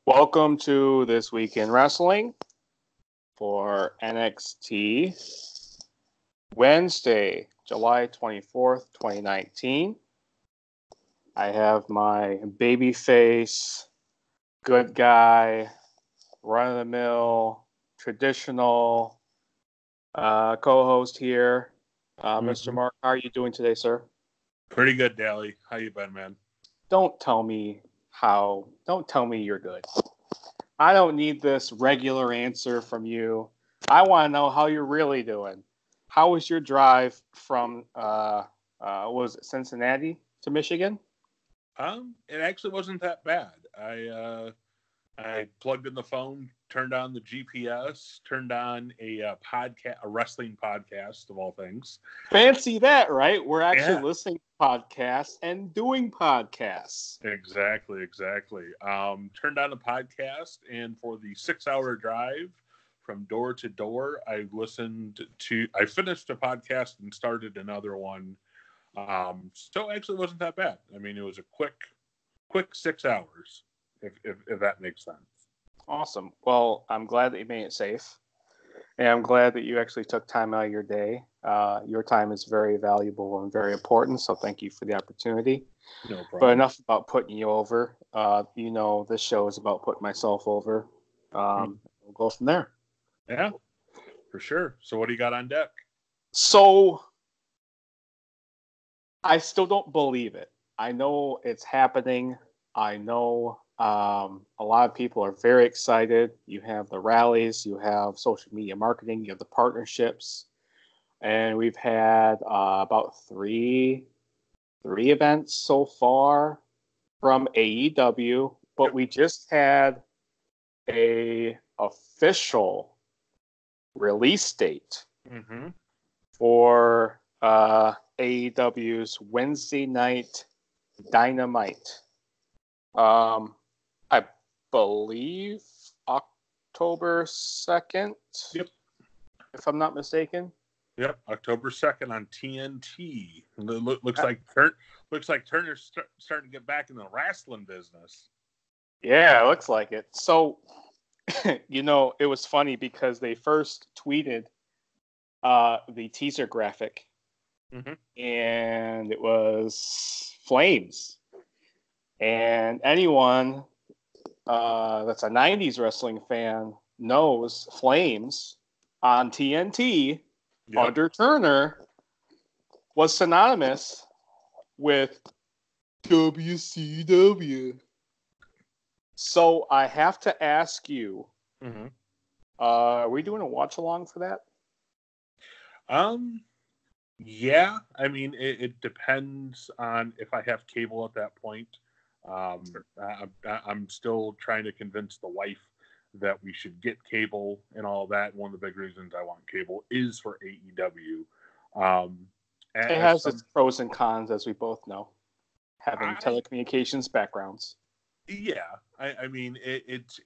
Welcome to This Week in Wrestling for NXT Wednesday, July 24th, 2019. I have my babyface, good guy, run-of-the-mill, traditional co-host here. Mr. Mark, how are you doing today, sir? Pretty good, Dally. How you been, man? Don't tell me you're good. I don't need this regular answer from you. I want to know how you're really doing. How was your drive from was it Cincinnati to Michigan? It actually wasn't that bad. I plugged in the phone, turned on the GPS, turned on a wrestling podcast of all things. Fancy that, right? We're actually listening to podcasts and doing podcasts. Exactly. Turned on a podcast, and for the 6-hour drive from door to door, I finished a podcast and started another one. So actually, it wasn't that bad. I mean, it was a quick 6 hours. If that makes sense. Awesome. Well, I'm glad that you made it safe. And I'm glad that you actually took time out of your day. Your time is very valuable and very important, so thank you for the opportunity. No problem. But enough about putting you over. This show is about putting myself over. We'll go from there. Yeah, for sure. So what do you got on deck? So I still don't believe it. I know it's happening. I know a lot of people are very excited. You have the rallies, you have social media marketing, you have the partnerships, and we've had about three events so far from AEW, but we just had a official release date for AEW's Wednesday Night Dynamite. I believe October 2nd. Yep. If I'm not mistaken. Yep, October 2nd on TNT. Looks like Turner's starting to get back in the wrestling business. Yeah, it looks like it. So, it was funny because they first tweeted the teaser graphic, and it was flames. And anyone that's a 90s wrestling fan knows Flames on TNT under Turner was synonymous with WCW. So I have to ask you, are we doing a watch along for that? Yeah. I mean, it depends on if I have cable at that point. I'm still trying to convince the wife that we should get cable and all that. One of the big reasons I want cable is for AEW. It has its pros and cons, as we both know, having telecommunications backgrounds. Yeah, I mean, it's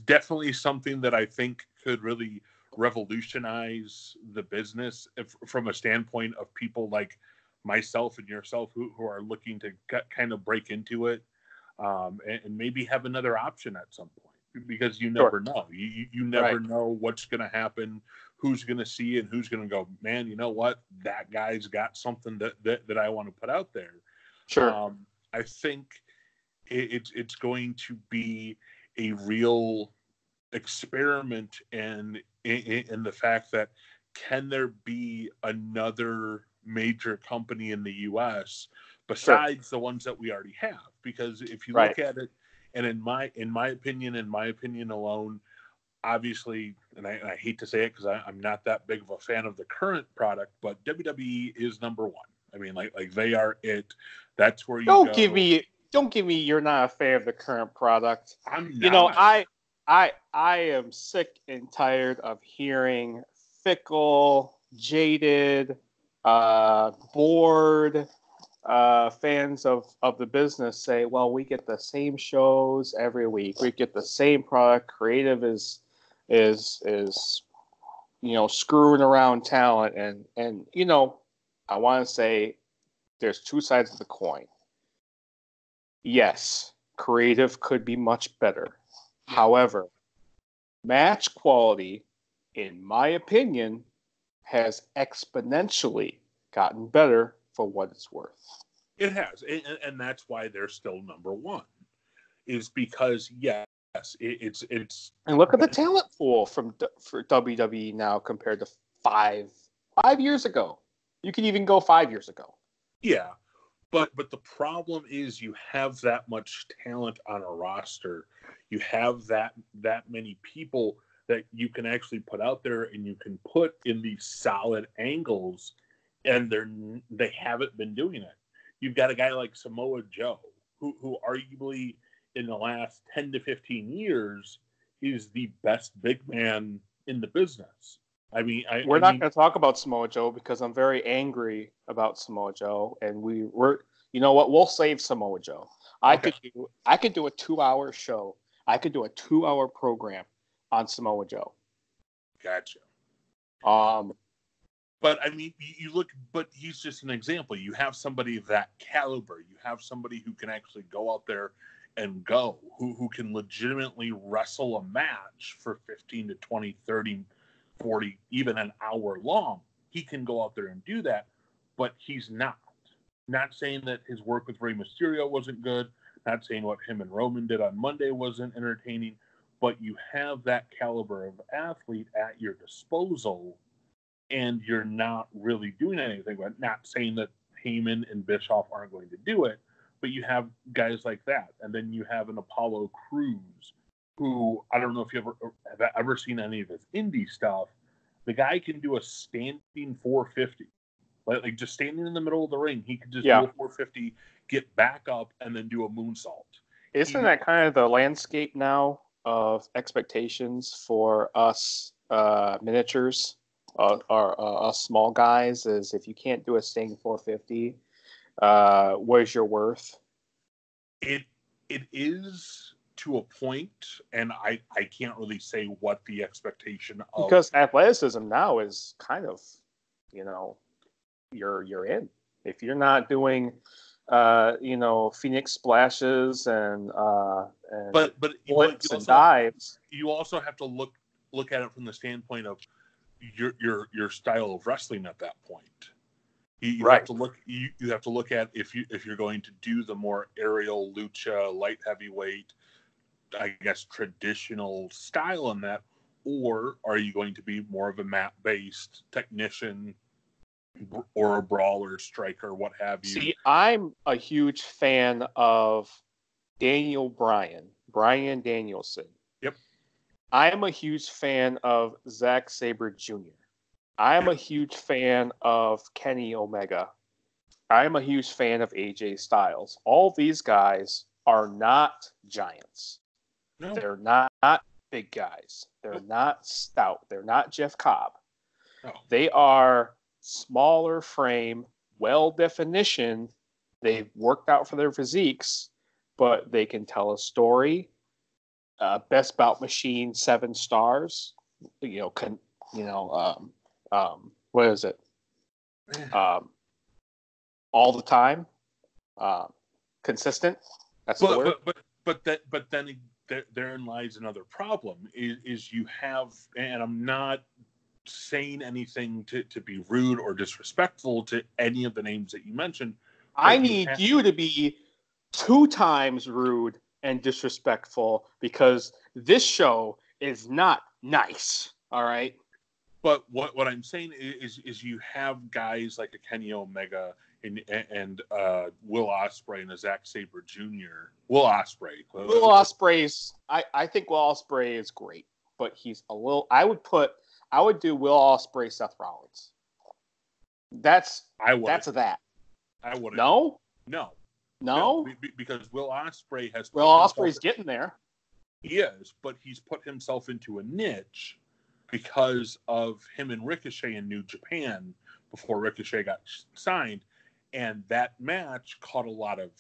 definitely something that I think could really revolutionize the business from a standpoint of people like myself and yourself who are looking to kind of break into it, and maybe have another option at some point, because you never know. You never know what's going to happen, who's going to see it, and who's going to go, man, you know what? That guy's got something that I want to put out there. Sure. I think it's going to be a real experiment in the fact that can there be another major company in the U.S. besides the ones that we already have? Because if you look at it, and in my opinion alone, obviously, and I hate to say it because I'm not that big of a fan of the current product, but WWE is number one. I mean, like they are it. That's where you go. Don't give me you're not a fan of the current product. I'm not. I am sick and tired of hearing fickle, jaded, bored fans of the business say, well, we get the same shows every week. We get the same product. Creative is screwing around talent. And I want to say there's two sides of the coin. Yes, creative could be much better. However, match quality, in my opinion, has exponentially gotten better for what it's worth. It has, and that's why they're still number one. Is because yes, it's and look at the talent pool for WWE now compared to five years ago. You can even go 5 years ago. Yeah, but the problem is you have that much talent on a roster. You have that many people that you can actually put out there and you can put in these solid angles, and they haven't been doing it. You've got a guy like Samoa Joe, who arguably in the last 10 to 15 years is the best big man in the business. I mean, we're not going to talk about Samoa Joe because I'm very angry about Samoa Joe, and we're you know what? We'll save Samoa Joe. I could do a 2-hour show. I could do a 2-hour program on Samoa Joe. Gotcha. But I mean, you look, but he's just an example. You have somebody of that caliber. You have somebody who can actually go out there and go, who can legitimately wrestle a match for 15 to 20, 30, 40, even an hour long. He can go out there and do that, but he's not. Not saying that his work with Rey Mysterio wasn't good. Not saying what him and Roman did on Monday wasn't entertaining, but you have that caliber of athlete at your disposal, and you're not really doing anything. But not saying that Heyman and Bischoff aren't going to do it, but you have guys like that. And then you have an Apollo Crews, who I don't know if you have ever seen any of his indie stuff. The guy can do a standing 450. Like just standing in the middle of the ring, he could just do a 450, get back up, and then do a moonsault. Isn't that kind of the landscape now of expectations for us miniatures, us small guys? Is if you can't do a standing 450, where's your worth? It is to a point, and I can't really say what the expectation of, because athleticism now is kind of, you're in. If you're not doing Phoenix splashes and flips and dives, you also have to look at it from the standpoint of your style of wrestling at that point. You have to look. You have to look at if you're going to do the more aerial lucha, light heavyweight, I guess traditional style in that, or are you going to be more of a mat-based technician or a brawler, striker, what have you? See, I'm a huge fan of Brian Danielson. Yep. I am a huge fan of Zack Sabre Jr. I am a huge fan of Kenny Omega. I am a huge fan of AJ Styles. All these guys are not giants. No. They're not big guys. They're not stout. They're not Jeff Cobb. No. They are smaller frame, well definition. They've worked out for their physiques, but they can tell a story. Best Bout Machine, 7 stars. What is it? All the time, consistent. That's the word. But then therein lies another problem. Is you have, and I'm not saying anything to be rude or disrespectful to any of the names that you mentioned. I need you to be 2 times rude and disrespectful because this show is not nice. All right. But what I'm saying is you have guys like a Kenny Omega and Will Ospreay and a Zack Sabre Jr. Will Ospreay. I think Will Ospreay is great, but he's a little. I would do Will Ospreay, Seth Rollins. That's that. I wouldn't. No, because Will Ospreay has. Will Ospreay's getting there. He is, but he's put himself into a niche because of him and Ricochet in New Japan before Ricochet got signed, and that match caught a lot of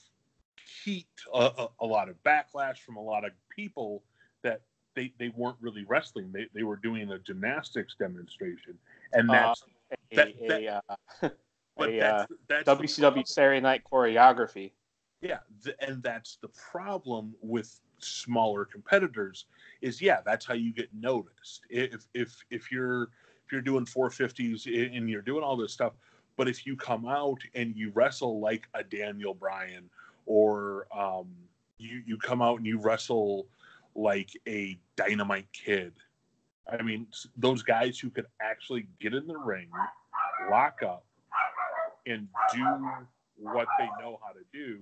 heat, a lot of backlash from a lot of people that they weren't really wrestling. They were doing a gymnastics demonstration, and that's WCW Saturday Night Choreography. Yeah, and that's the problem with smaller competitors is, yeah, that's how you get noticed. If you're doing 450s and you're doing all this stuff, but if you come out and you wrestle like a Daniel Bryan, or you come out and you wrestle like a Dynamite Kid, I mean, those guys who could actually get in the ring, lock up, and do what they know how to do.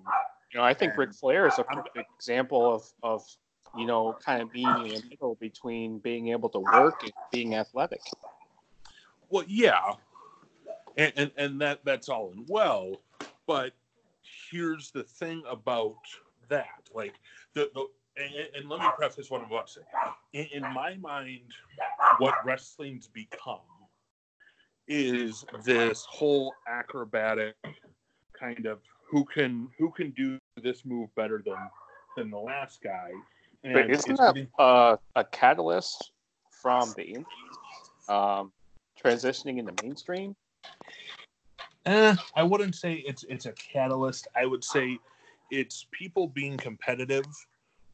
I think Ric Flair is a perfect example of kind of being in the middle between being able to work and being athletic. Well, yeah, and that's all and well, but here's the thing about that, like and let me preface what I'm about to say. In my mind, what wrestling's become is this whole acrobatic kind of who can do this move better than the last guy. And but isn't that a catalyst from the indies transitioning into mainstream? I wouldn't say it's a catalyst. I would say it's people being competitive,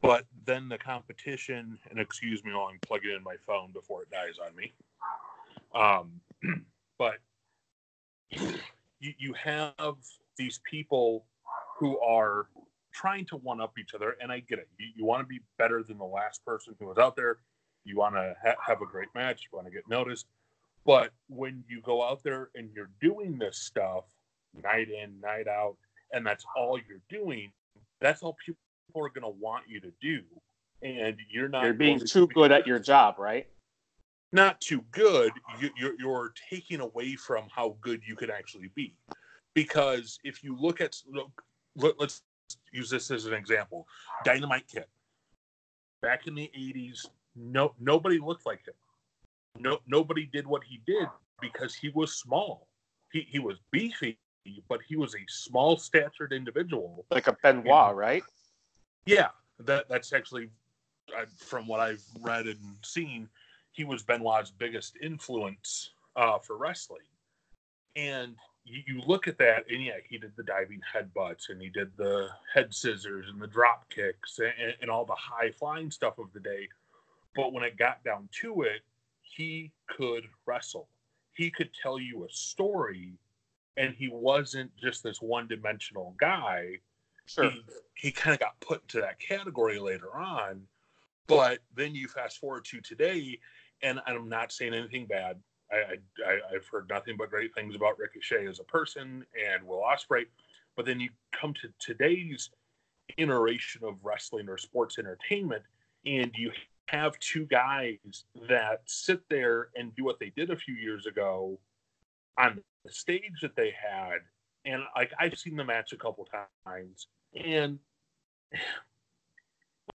but then the competition, and excuse me while I'm plugging in my phone before it dies on me. But you have these people who are trying to one-up each other, and I get it. You want to be better than the last person who was out there. You want to have a great match. You want to get noticed. But when you go out there and you're doing this stuff night in, night out, and that's all you're doing, that's all people are going to want you to do. And you're being too good at your job, right? Not too good. You're taking away from how good you could actually be. Because if you look at, let's use this as an example. Dynamite Kid. Back in the 80s, nobody looked like him. Nobody did what he did because he was small. He was beefy, but he was a small statured individual. Like a Benoit, right? Yeah, that's actually, from what I've read and seen, he was Benoit's biggest influence for wrestling. And you look at that, and yeah, he did the diving headbutts, and he did the head scissors and the drop kicks and all the high flying stuff of the day. But when it got down to it, he could wrestle. He could tell you a story, and he wasn't just this one-dimensional guy. Sure. He kind of got put into that category later on. But then you fast forward to today, and I'm not saying anything bad. I've heard nothing but great things about Ricochet as a person and Will Ospreay. But then you come to today's iteration of wrestling or sports entertainment, and you have two guys that sit there and do what they did a few years ago on the stage that they had. And like, I've seen the match a couple times, and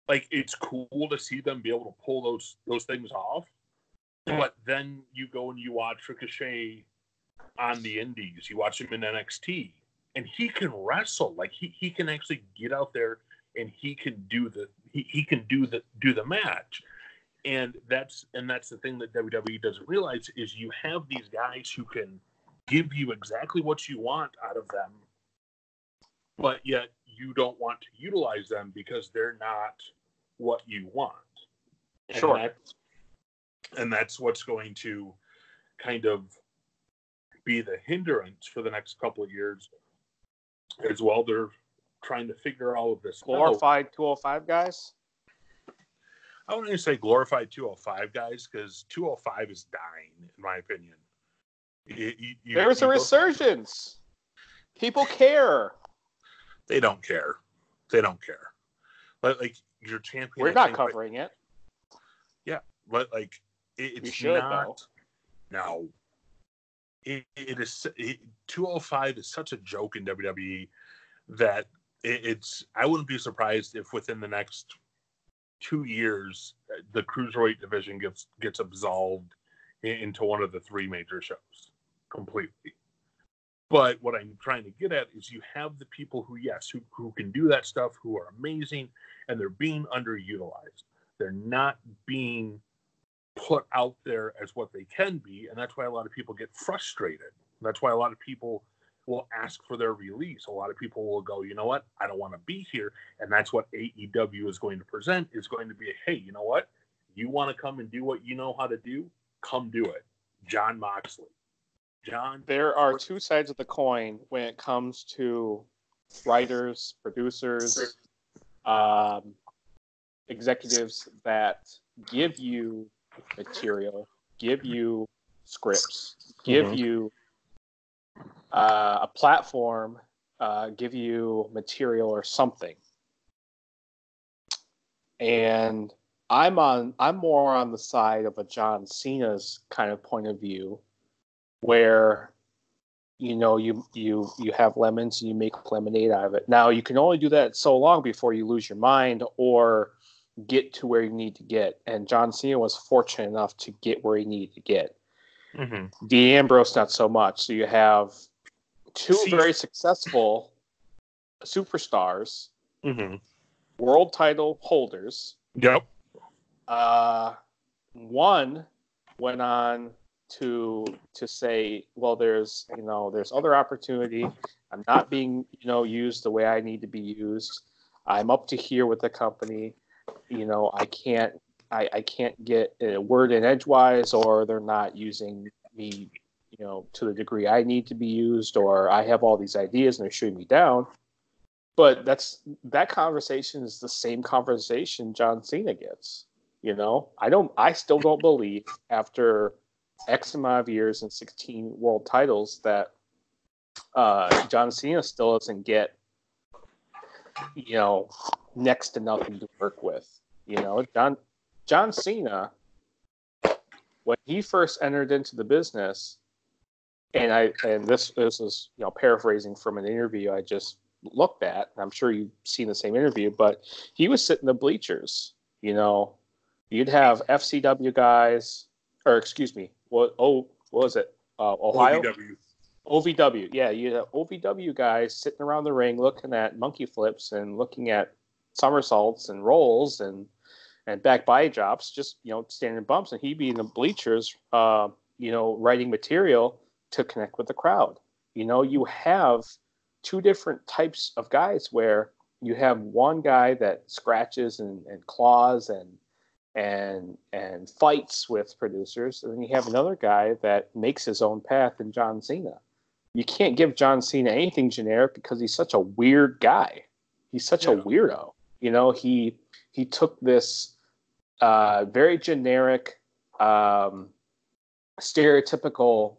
like, it's cool to see them be able to pull those things off. But then you go and you watch Ricochet on the indies. You watch him in NXT, and he can wrestle. Like, he can actually get out there and he can do the match. And that's the thing that WWE doesn't realize is you have these guys who can give you exactly what you want out of them, but yet you don't want to utilize them because they're not what you want. Sure. And that's what's going to kind of be the hindrance for the next couple of years as well. They're trying to figure all of this glorified out. 205 guys? I wouldn't even say glorified 205 guys, because 205 is dying, in my opinion. There's a resurgence. People care. They don't care. They don't care. But, like, your champion... We're not covering it. Yeah, but, like, it's we should, not... Though. No. It is... 205 is such a joke in WWE that it's... I wouldn't be surprised if within the next 2 years, the Cruiserweight division gets absolved into one of the three major shows completely. But what I'm trying to get at is you have the people who can do that stuff, who are amazing, and they're being underutilized. They're not being put out there as what they can be, and that's why a lot of people get frustrated. That's why a lot of people will ask for their release. A lot of people will go, you know what, I don't want to be here. And that's what AEW is going to present, is going to be, hey, you know what, you want to come and do what you know how to do? Come do it. John Moxley. John. There are two sides of the coin when it comes to writers, producers, executives that give you material, give you scripts, give you a platform, give you material or something. And I'm more on the side of a John Cena's kind of point of view, where you have lemons and you make lemonade out of it. Now, you can only do that so long before you lose your mind or get to where you need to get. And John Cena was fortunate enough to get where he needed to get. Dean Ambrose, not so much. So you have two very successful superstars, world title holders. Yep. One went on to say, well, there's other opportunity. I'm not being used the way I need to be used. I'm up to here with the company. I can't get a word in edgewise, or they're not using me to the degree I need to be used, or I have all these ideas and they're shooting me down. But that conversation is the same conversation John Cena gets. I still don't believe, after X amount of years and 16 world titles, that John Cena still doesn't get next to nothing to work with. John Cena, when he first entered into the business, and this is paraphrasing from an interview I just looked at. I'm sure you've seen the same interview, but he was sitting in the bleachers. You'd have FCW guys, or excuse me, what was it? Ohio? OVW. Yeah, you have OVW guys sitting around the ring looking at monkey flips and looking at somersaults and rolls and back body drops, just standing bumps, and he'd be in the bleachers, writing material to connect with the crowd. You have two different types of guys, where you have one guy that scratches and claws and fights with producers, and then you have another guy that makes his own path in John Cena. You can't give John Cena anything generic because he's such a weird guy. He's such a weirdo. He took this very generic, stereotypical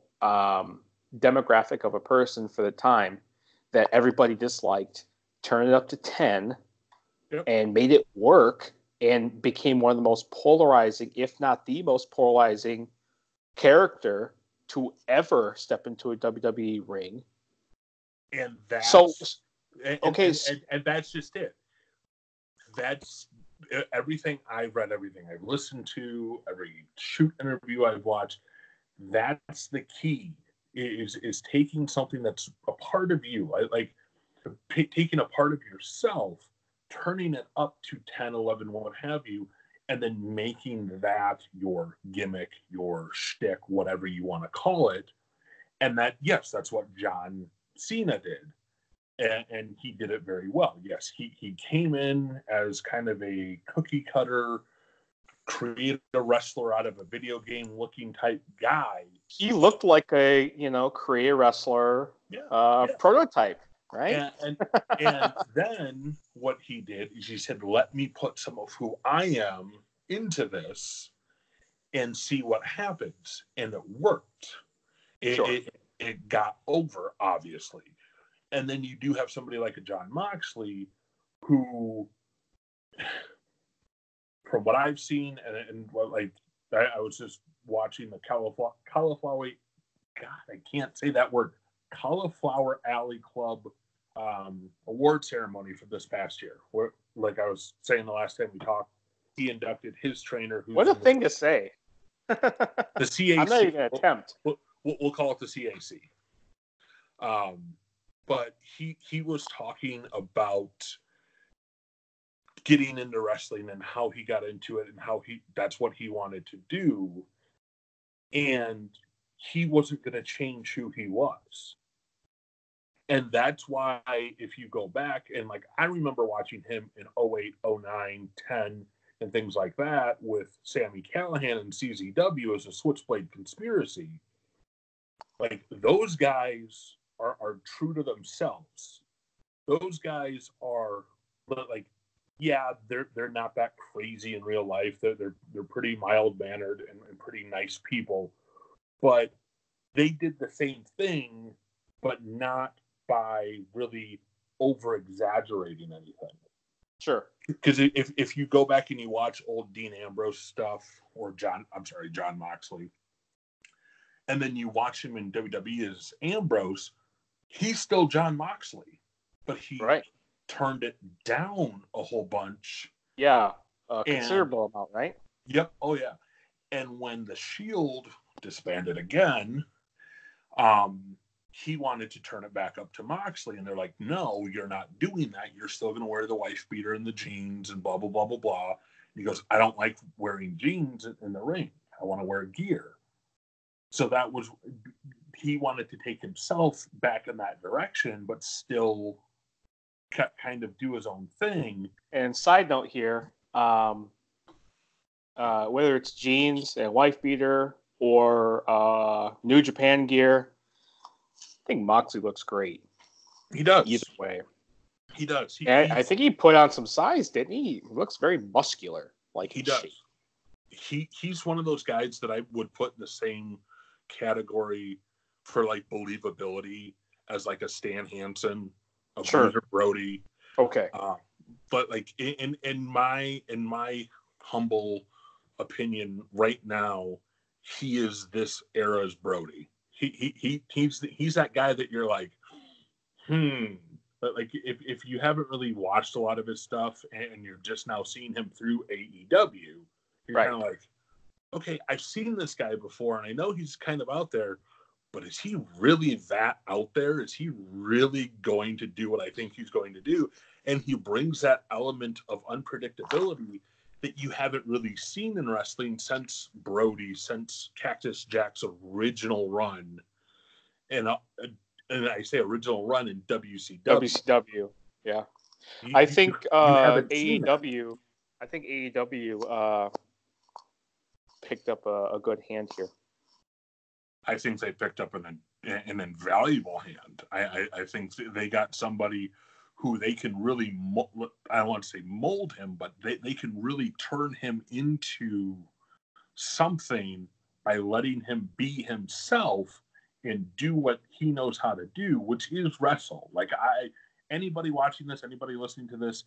demographic of a person for the time that everybody disliked, turned it up to 10, and made it work, and became one of the most polarizing, if not the most polarizing character to ever step into a WWE ring. And that's and that's just it. That's everything I've read, everything I've listened to, every shoot interview I've watched. That's the key, is taking something that's a part of you, like taking a part of yourself, turning it up to 10, 11, what have you, and then making that your gimmick, your shtick, whatever you want to call it. And that's what John Cena did. And he did it very well. Yes, he came in as kind of a cookie cutter, create a wrestler out of a video game looking type guy. He looked like a create a wrestler prototype, right? And then what he did is he said, let me put some of who I am into this and see what happens. And it worked. It got over, obviously. And then you do have somebody like a John Moxley, who, from what I've seen, and I was just watching the Cauliflower, God, I can't say that word, Cauliflower Alley Club award ceremony for this past year. Where, like I was saying the last time we talked, he inducted his trainer. What a thing to say. The CAC. I'm not even going to attempt. We'll call it the CAC. But he was talking about getting into wrestling and how he got into it and how that's what he wanted to do. And he wasn't going to change who he was. And that's why if you go back and like I remember watching him in 08, 09, 10 and things like that with Sami Callihan and CZW as a Switchblade Conspiracy. Like those guys are true to themselves. Those guys are like, yeah, they're not that crazy in real life. They're pretty mild mannered and pretty nice people, but they did the same thing, but not by really over exaggerating anything. Sure. Because if you go back and you watch old Dean Ambrose stuff or John Moxley, and then you watch him in WWE as Ambrose, he's still John Moxley, but he turned it down a whole bunch. Yeah, a considerable amount, right? Yep. Oh yeah. And when the Shield disbanded again, he wanted to turn it back up to Moxley, and they're like, no, you're not doing that. You're still going to wear the wife beater and the jeans and blah, blah, blah, blah, blah. And he goes, I don't like wearing jeans in the ring. I want to wear gear. So that was, he wanted to take himself back in that direction, but still kind of do his own thing. And side note here, whether it's jeans and wife beater or New Japan gear, I think Moxley looks great. He does. Either way. He does. I think he put on some size, didn't he? He looks very muscular. Like he does. He's one of those guys that I would put in the same category for like believability as like a Stan Hansen, a Bruiser Brody. Okay. But like in my humble opinion, right now, he is this era's Brody. He's that guy that you're like, But like if you haven't really watched a lot of his stuff and you're just now seeing him through AEW, you're kind of like, okay, I've seen this guy before and I know he's kind of out there, but is he really that out there? Is he really going to do what I think he's going to do? And he brings that element of unpredictability that you haven't really seen in wrestling since Brody, since Cactus Jack's original run. And I say original run in WCW. WCW, yeah. I think AEW picked up a good hand here. I think they picked up an invaluable hand. I think they got somebody who they can really, I don't want to say mold him, but they can really turn him into something by letting him be himself and do what he knows how to do, which is wrestle. Like anybody watching this, anybody listening to this,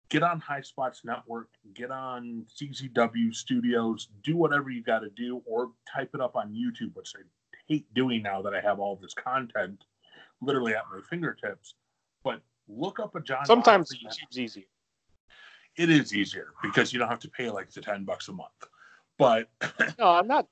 get on High Spots Network, get on CZW Studios, do whatever you got to do, or type it up on YouTube, which I hate doing now that I have all this content literally at my fingertips. But look up a John. Sometimes YouTube's easier. It is easier because you don't have to pay like the $10 a month. But no, I'm not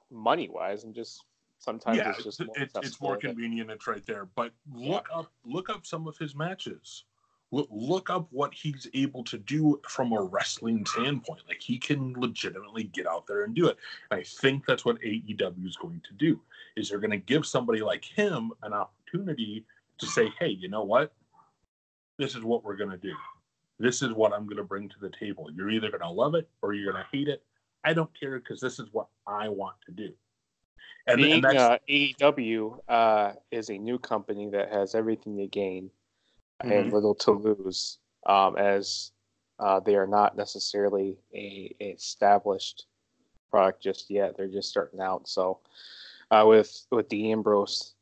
money wise. I'm just sometimes it's just it's more convenient. It's right there. But look up some of his matches. Look up what he's able to do from a wrestling standpoint. Like he can legitimately get out there and do it. And I think that's what AEW is going to do. Is they're going to give somebody like him an opportunity to say, hey, you know what? This is what we're going to do. This is what I'm going to bring to the table. You're either going to love it or you're going to hate it. I don't care because this is what I want to do. And AEW is a new company that has everything to gain and little to lose, as they are not necessarily a established product just yet. They're just starting out. So with the Ambrose,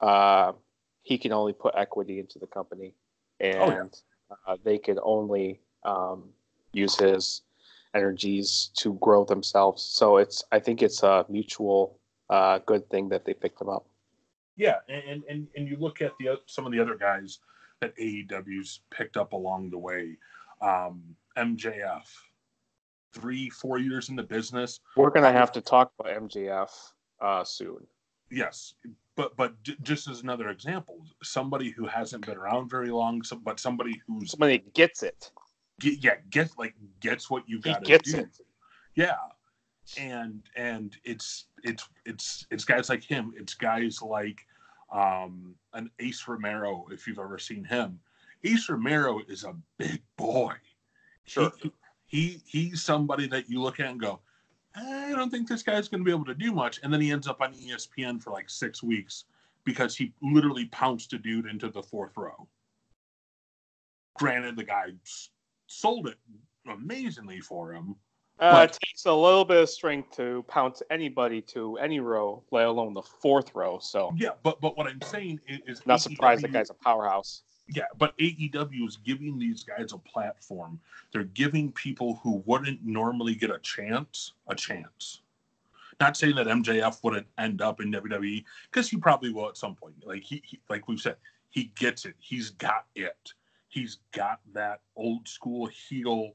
he can only put equity into the company, and they could only use his energies to grow themselves. So I think it's a mutual good thing that they picked them up. Yeah, and you look at some of the other guys that AEW's picked up along the way. MJF, 3-4 years in the business. We're gonna have to talk about MJF soon. Yes, but just as another example, somebody who hasn't been around very long, but somebody gets it. Gets what you got to do. It. Yeah, and it's guys like him. It's guys like an Ace Romero, if you've ever seen him. Ace Romero is a big boy. Sure. He's somebody that you look at and go, I don't think this guy's going to be able to do much. And then he ends up on ESPN for like 6 weeks because he literally pounced a dude into the 4th row. Granted, the guy sold it amazingly for him. It takes a little bit of strength to pounce anybody to any row, let alone the 4th row. So yeah, but what I'm saying is not surprised that guy's a powerhouse. Yeah, but AEW is giving these guys a platform. They're giving people who wouldn't normally get a chance. Not saying that MJF wouldn't end up in WWE, because he probably will at some point. Like he like we've said, he gets it. He's got it. He's got that old school heel.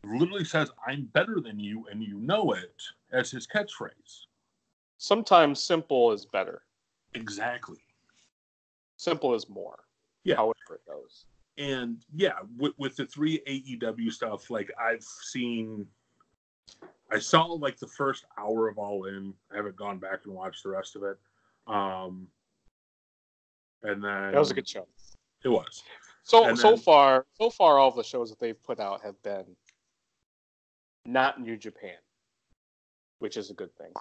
Literally says, "I'm better than you, and you know it," as his catchphrase. Sometimes simple is better. Exactly. Simple is more. Yeah. However it goes. And yeah, with the 3 AEW stuff, like I saw like the first hour of All In. I haven't gone back and watched the rest of it. And then that was a good show. It was. So far, all the shows that they've put out have been not New Japan, which is a good thing.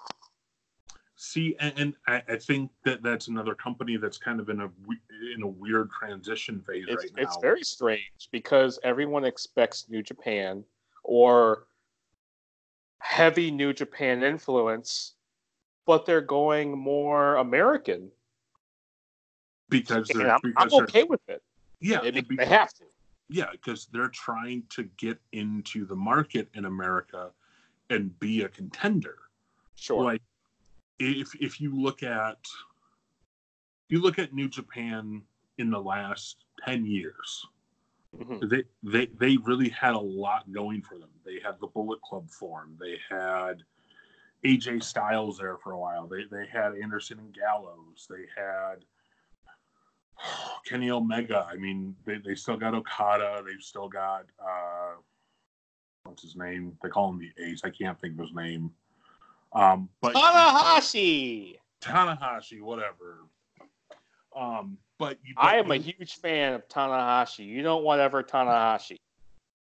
See, and I think that's another company that's kind of in a weird transition phase right now. It's very strange because everyone expects New Japan or heavy New Japan influence, but they're going more American. Because I'm okay with it. Yeah, they have to. Yeah, because they're trying to get into the market in America and be a contender. Sure. Like, if you look at New Japan in the last 10 years, they really had a lot going for them. They had the Bullet Club form. They had AJ Styles there for a while. They had Anderson and Gallows. They had Kenny Omega. I mean, they still got Okada. They've still got what's his name? They call him the Ace. I can't think of his name. But Tanahashi, whatever. But I am a huge fan of Tanahashi. You don't want ever Tanahashi,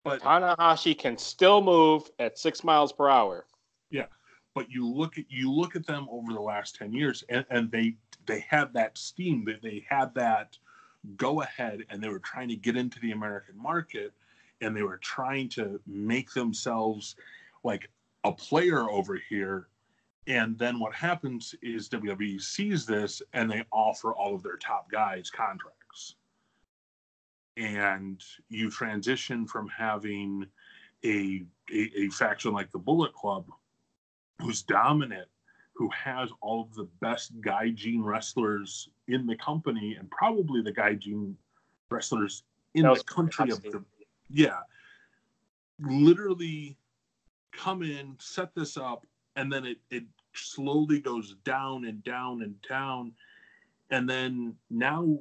but Tanahashi can still move at 6 miles per hour. Yeah, but you look at them over the last 10 years, and they had that steam, that they had that go ahead, and they were trying to get into the American market, and they were trying to make themselves like a player over here. And then what happens is WWE sees this and they offer all of their top guys contracts. And you transition from having a faction like the Bullet Club, who's dominant, who has all of the best Gaijin wrestlers in the company, and probably the Gaijin wrestlers in the country of the... Yeah. Literally come in, set this up, and then it slowly goes down and down and down. And then now,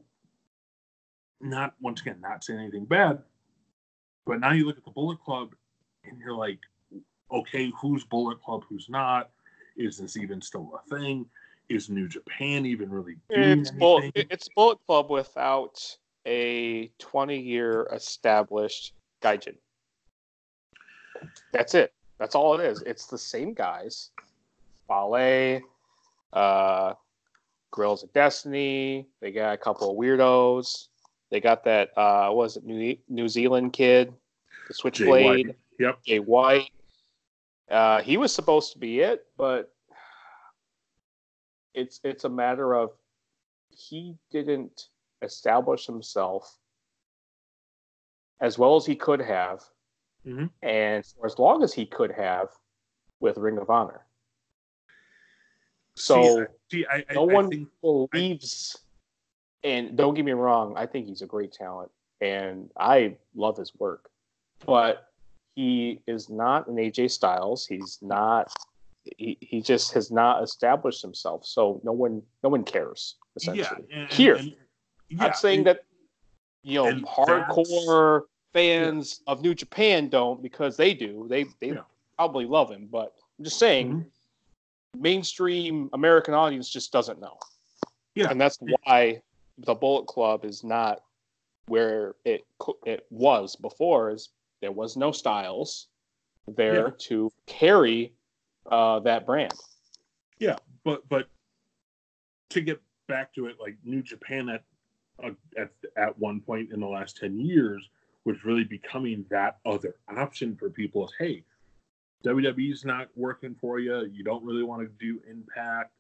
not saying anything bad, but now you look at the Bullet Club and you're like, okay, who's Bullet Club, who's not? Is this even still a thing? Is New Japan even really doing anything? It's Bullet Club without a 20-year established Gaijin. That's it. That's all it is. It's the same guys. Fale, Grills of Destiny. They got a couple of weirdos. They got that, was it New Zealand kid? The Switchblade. Jay White. He was supposed to be it, but it's a matter of he didn't establish himself as well as he could have, and for as long as he could have with Ring of Honor. So no one believes, and don't get me wrong, I think he's a great talent, and I love his work, but he is not an AJ Styles. He's not. He just has not established himself, so no one cares essentially. I'm saying that hardcore fans of New Japan don't, because they do. They probably love him, but I'm just saying, mainstream American audience just doesn't know. Yeah. And that's why the Bullet Club is not where it was before. Is there was no Styles there to carry that brand. Yeah, but to get back to it, like New Japan at one point in the last 10 years was really becoming that other option for people. Is, hey, WWE's not working for you. You don't really want to do Impact.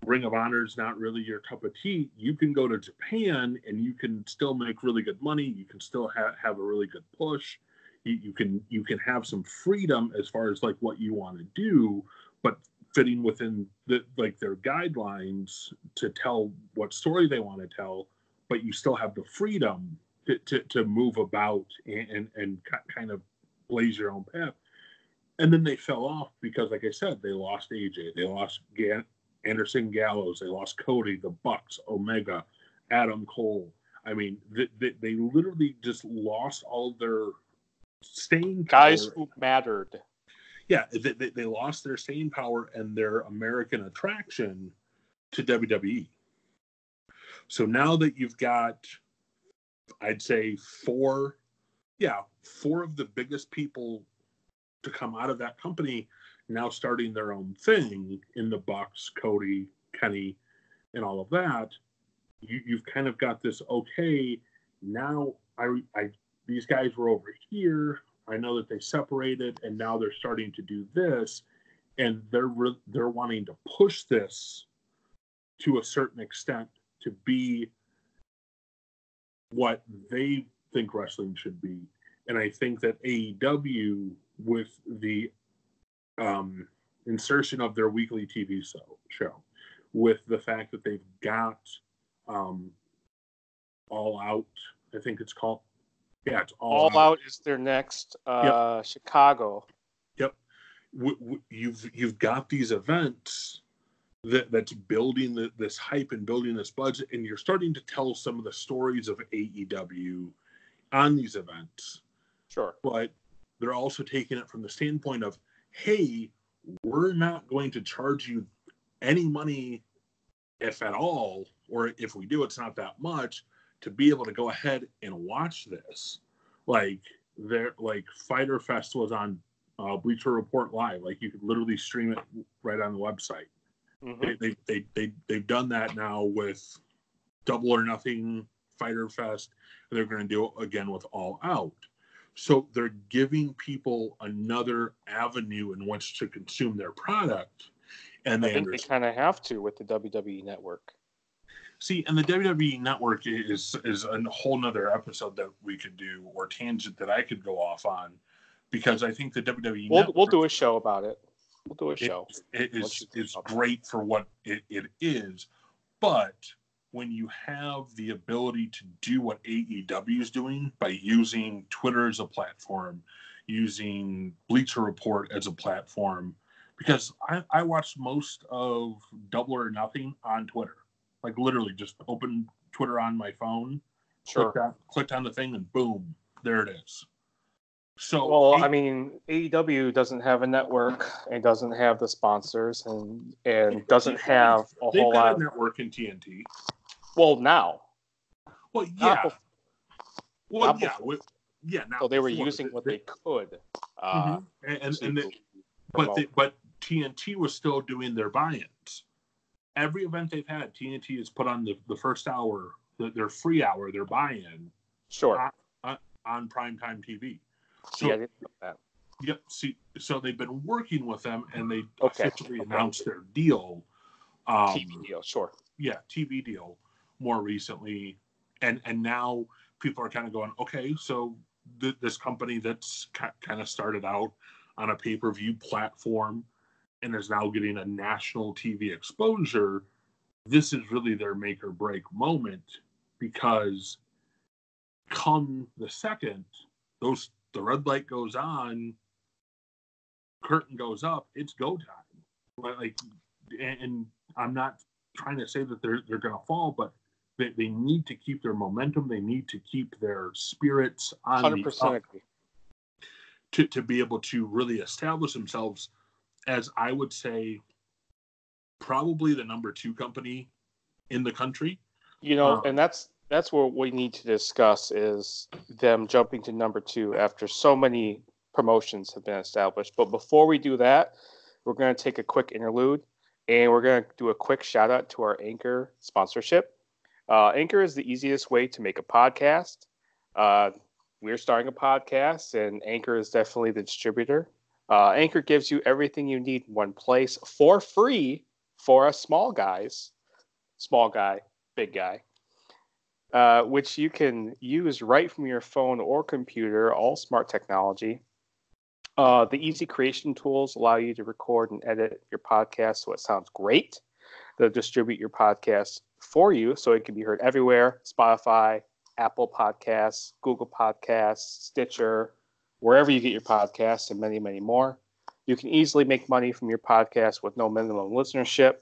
Ring of Honor is not really your cup of tea. You can go to Japan and you can still make really good money. You can still have a really good push. You can have some freedom as far as like what you want to do, but fitting within their guidelines to tell what story they want to tell, but you still have the freedom to move about and kind of blaze your own path. And then they fell off because, like I said, they lost AJ, they lost Anderson Gallows, they lost Cody, the Bucks, Omega, Adam Cole. I mean, they literally just lost all their staying power. Guys who mattered. Yeah, they lost their staying power and their American attraction to WWE. So now that you've got, I'd say four of the biggest people to come out of that company now starting their own thing in the Bucks, Cody, Kenny, and all of that, you've kind of got this, okay, now these guys were over here. I know that they separated, and now they're starting to do this, and they're wanting to push this to a certain extent to be what they think wrestling should be. And I think that AEW, with the insertion of their weekly TV show, with the fact that they've got All Out, I think it's called. Yeah, it's All Out is their next Chicago. Yep. You've got these events that's building this hype and building this budget, and you're starting to tell some of the stories of AEW on these events. Sure. But they're also taking it from the standpoint of, hey, we're not going to charge you any money, if at all, or if we do, it's not that much, to be able to go ahead and watch this. Like Fyter Fest was on Bleacher Report Live. Like, you could literally stream it right on the website. Mm-hmm. They've done that now with Double or Nothing, Fyter Fest, and they're going to do it again with All Out. So they're giving people another avenue in which to consume their product. And I think they kind of have to with the WWE Network. See, and the WWE Network is a whole nother episode that we could do, or tangent that I could go off on, because I think the WWE Network... We'll do a show about it. We'll do a show. It's great for what it is, but when you have the ability to do what AEW is doing by using Twitter as a platform, using Bleacher Report as a platform, because I watched most of Double or Nothing on Twitter. Like, literally just open Twitter on my phone, sure, clicked on the thing, and boom, there it is. So, well, I mean, AEW doesn't have a network, and doesn't have the sponsors, and doesn't have a whole lot of network in TNT. Well, now. Well, yeah. Well, yeah. Yeah. Now, so they were using what they could. But TNT was still doing their buy-ins. Every event they've had, TNT has put on the first hour, their free hour, their buy-in. Sure. On primetime TV. So, yeah, I didn't know that. Yep. See, so they've been working with them, and they officially announced their deal. TV deal, sure. Yeah, TV deal more recently, and now people are kind of going, okay, so this company that's kind of started out on a pay-per-view platform and is now getting a national TV exposure, this is really their make or break moment, because come the second, the red light goes on, curtain goes up, it's go time. And I'm not trying to say that they're going to fall, but they need to keep their momentum. They need to keep their spirits on 100% agree. To be able to really establish themselves as, I would say, probably the number 2 company in the country. And that's what we need to discuss is them jumping to number 2 after so many promotions have been established. But before we do that, we're going to take a quick interlude, and we're going to do a quick shout out to our Anchor sponsorship. Anchor is the easiest way to make a podcast. We're starting a podcast, and Anchor is definitely the distributor. Anchor gives you everything you need in one place for free for us small guys. Small guy, big guy. Which you can use right from your phone or computer, all smart technology. The easy creation tools allow you to record and edit your podcast so it sounds great. They'll distribute your podcast for you so it can be heard everywhere: Spotify, Apple Podcasts, Google Podcasts, Stitcher, wherever you get your podcasts, and many, many more. You can easily make money from your podcast with no minimum listenership.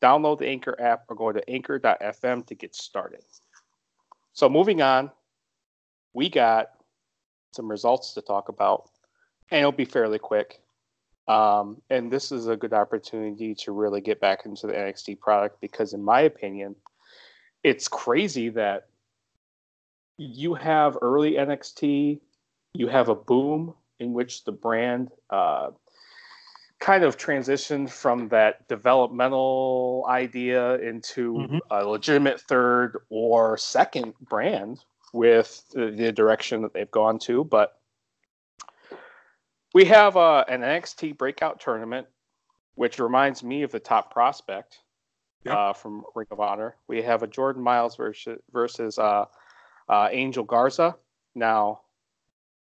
Download the Anchor app or go to anchor.fm to get started. So moving on, we got some results to talk about, and it'll be fairly quick. And this is a good opportunity to really get back into the NXT product because, in my opinion, it's crazy that you have early NXT, you have a boom in which the brand kind of transitioned from that developmental idea into a legitimate third or second brand with the direction that they've gone to. But we have an NXT breakout tournament, which reminds me of the Top Prospect from Ring of Honor. We have a Jordan Miles versus Angel Garza. Now,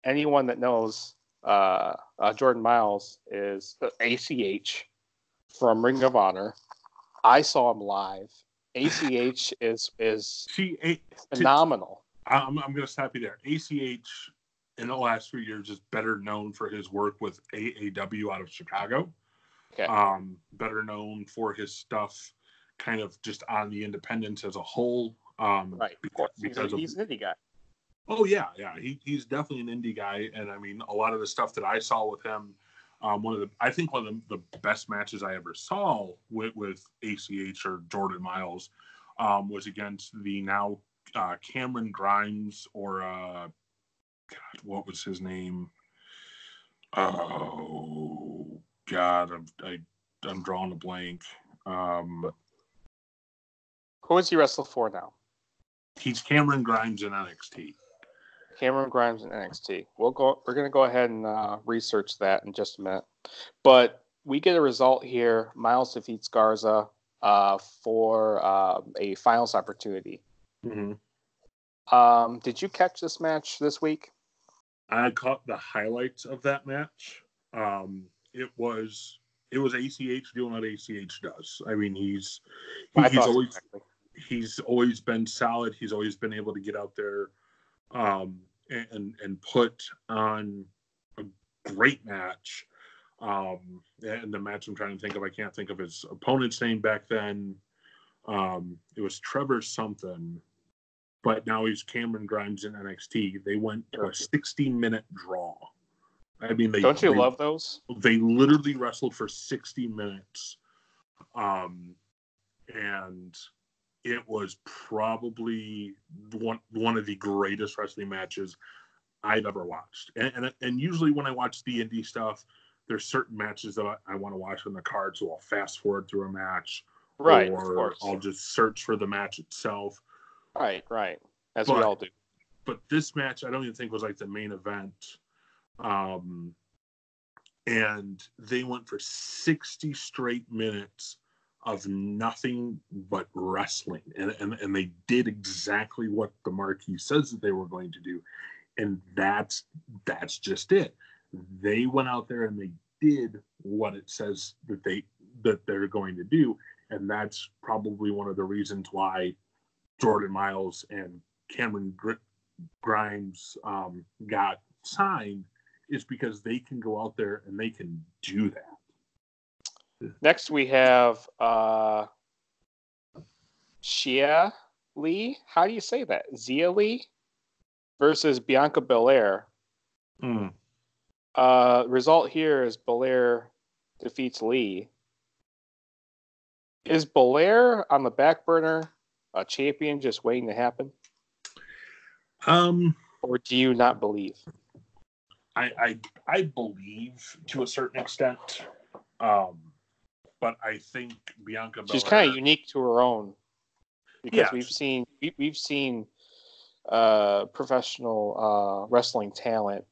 anyone that knows Jordan Miles is ACH from Ring of Honor. I saw him live. ACH is phenomenal. I'm going to stop you there. ACH in the last few years is better known for his work with AEW out of Chicago. Okay. Better known for his stuff kind of just on the independents as a whole. Right. Because he's an indie guy. Oh, yeah. He's definitely an indie guy. And I mean, a lot of the stuff that I saw with him, one of the best matches I ever saw with ACH or Jordan Miles was against the now Cameron Grimes or God, what was his name? Oh, God, I'm drawing a blank. Who is he wrestle for now? He's Cameron Grimes in NXT. Cameron Grimes in NXT. We're going to go ahead and research that in just a minute. But we get a result here. Miles defeats Garza for a finals opportunity. Mm-hmm. Did you catch this match this week? I caught the highlights of that match. It was ACH doing what ACH does. I mean, he's always been solid. He's always been able to get out there and put on a great match. And the match I'm trying to think of, I can't think of his opponent's name back then. It was Trevor something, but now he's Cameron Grimes in NXT. They went to a 16-minute draw. I mean, don't you love those? They literally wrestled for 60 minutes. And it was probably one of the greatest wrestling matches I've ever watched. And usually when I watch the indie stuff, there's certain matches that I want to watch on the card, so I'll fast forward through a match. Right, or of course. I'll just search for the match itself. Right. We all do. But this match, I don't even think was like the main event. And they went for 60 straight minutes of nothing but wrestling. And they did exactly what the marquee says that they were going to do. And that's just it. They went out there and they did what it says that they're going to do. And that's probably one of the reasons why Jordan Miles and Cameron Grimes got signed, is because they can go out there and they can do that. Next, we have Xia Li. How do you say that? Xia Li versus Bianca Belair. Result here is Belair defeats Li. Is Belair on the back burner a champion just waiting to happen? Um, Or do you not believe? I believe to a certain extent, but I think Bianca She's Belair, kind of unique to her own, because yeah, we've seen professional wrestling talent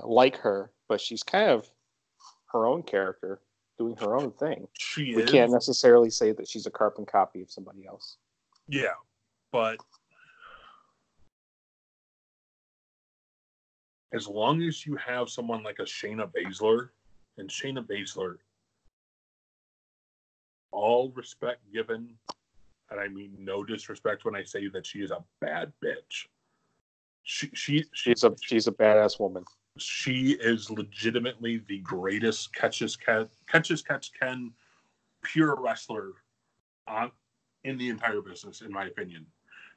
like her, but she's kind of her own character, doing her own thing. We can't necessarily say that she's a carbon copy of somebody else. Yeah, but as long as you have someone like a Shayna Baszler, and Shayna Baszler, all respect given, and I mean no disrespect when I say that she is a bad bitch. She's a badass woman. She is legitimately the greatest catch as catch can pure wrestler in the entire business, in my opinion.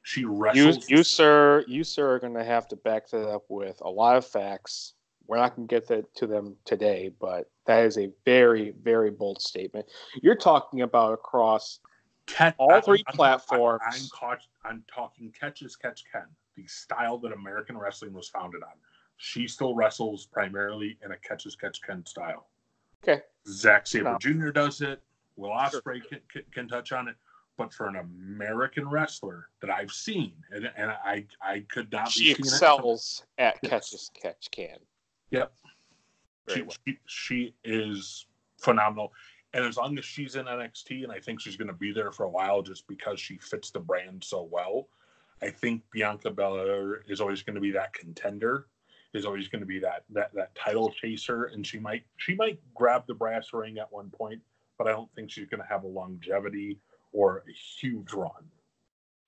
She wrestles. You sir, are going to have to back that up with a lot of facts. We're not going to get to them today, but that is a very, very bold statement. You're talking about across all three platforms. I'm talking catch as catch can, the style that American wrestling was founded on. She still wrestles primarily in a catch as catch can style. Okay. Zack Sabre Jr. does it. Will Ospreay can touch on it. But for an American wrestler that I've seen, and I could not she be excels at catch as catch can. Yep. She is phenomenal. And as long as she's in NXT, and I think she's going to be there for a while just because she fits the brand so well, I think Bianca Belair is always going to be that contender, is always going to be that title chaser, and she might grab the brass ring at one point, but I don't think she's going to have a longevity or a huge run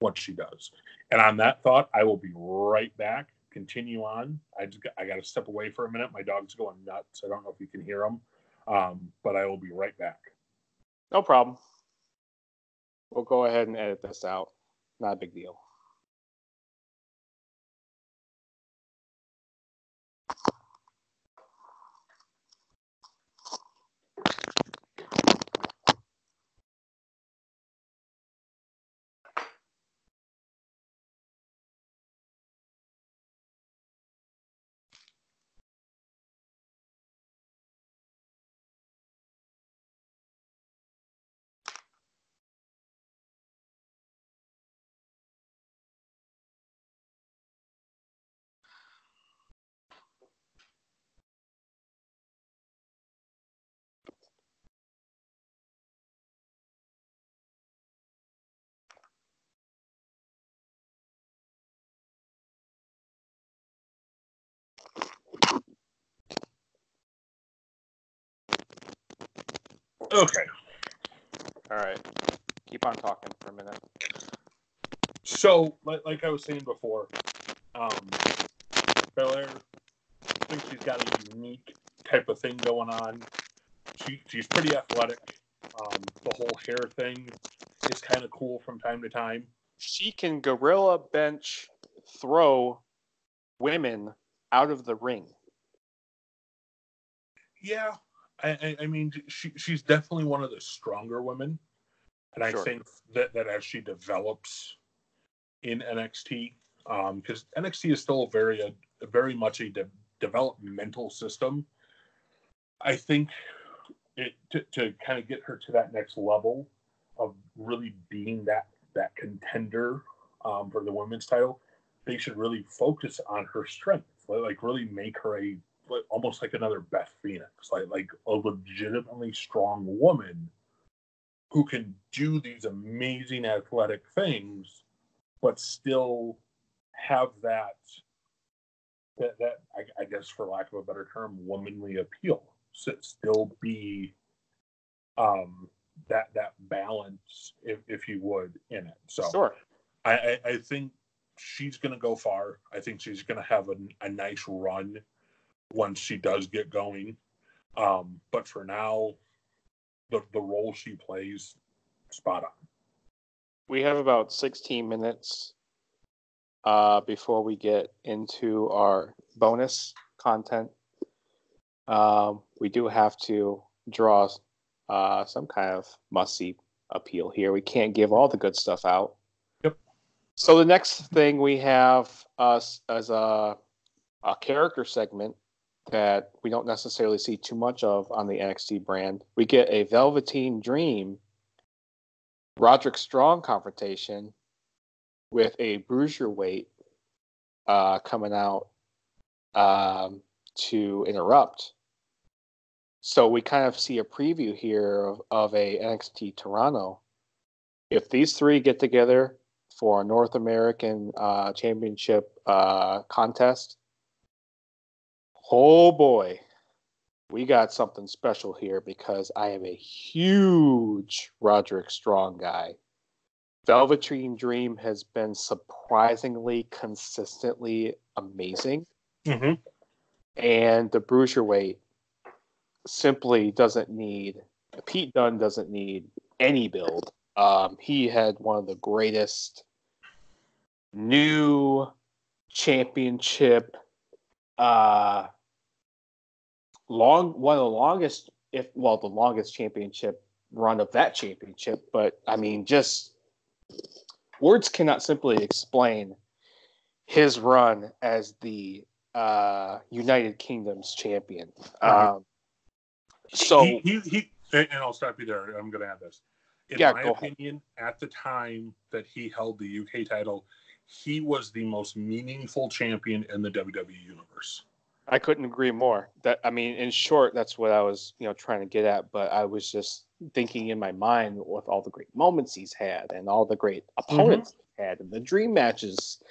once she does. And on that thought, I will be right back. Continue on. I got to step away for a minute. My dog's going nuts. I don't know if you can hear him, but I will be right back. No problem. We'll go ahead and edit this out. Not a big deal. Okay. All right. Keep on talking for a minute. So, like I was saying before, Belair, I think she's got a unique type of thing going on. She's pretty athletic. The whole hair thing is kind of cool from time to time. She can gorilla bench throw women out of the ring. Yeah, I mean, she's definitely one of the stronger women, and I think that as she develops in NXT, because NXT is still very much a developmental system. I think to kind of get her to that next level of really being that contender for the women's title, they should really focus on her strengths, like really make her almost like another Beth Phoenix, like a legitimately strong woman who can do these amazing athletic things, but still have that I guess, for lack of a better term, womanly appeal. So still be that balance, if you would, in it. So I think she's going to go far. I think she's going to have a nice run once she does get going. But for now, the role she plays, spot on. We have about 16 minutes before we get into our bonus content. We do have to draw some kind of must-see appeal here. We can't give all the good stuff out. So the next thing we have us as a character segment that we don't necessarily see too much of on the NXT brand. We get a Velveteen Dream Roderick Strong confrontation with a Bruiserweight coming out to interrupt. So we kind of see a preview here of a NXT Toronto. If these three get together for a North American Championship contest, oh boy, we got something special here because I am a huge Roderick Strong guy. Velveteen Dream has been surprisingly, consistently amazing. Mm-hmm. And the Bruiserweight simply doesn't need, Pete Dunne doesn't need any build. He had one of the greatest new championship, one of the longest, the longest championship run of that championship. But I mean, just words cannot simply explain his run as the United Kingdom's champion. So he and I'll stop you there. I'm going to add this. In my opinion, at the time that he held the UK title, he was the most meaningful champion in the WWE universe. I couldn't agree more. That, I mean, in short, that's what I was, trying to get at. But I was just thinking in my mind with all the great moments he's had and all the great opponents he's had and the dream matches.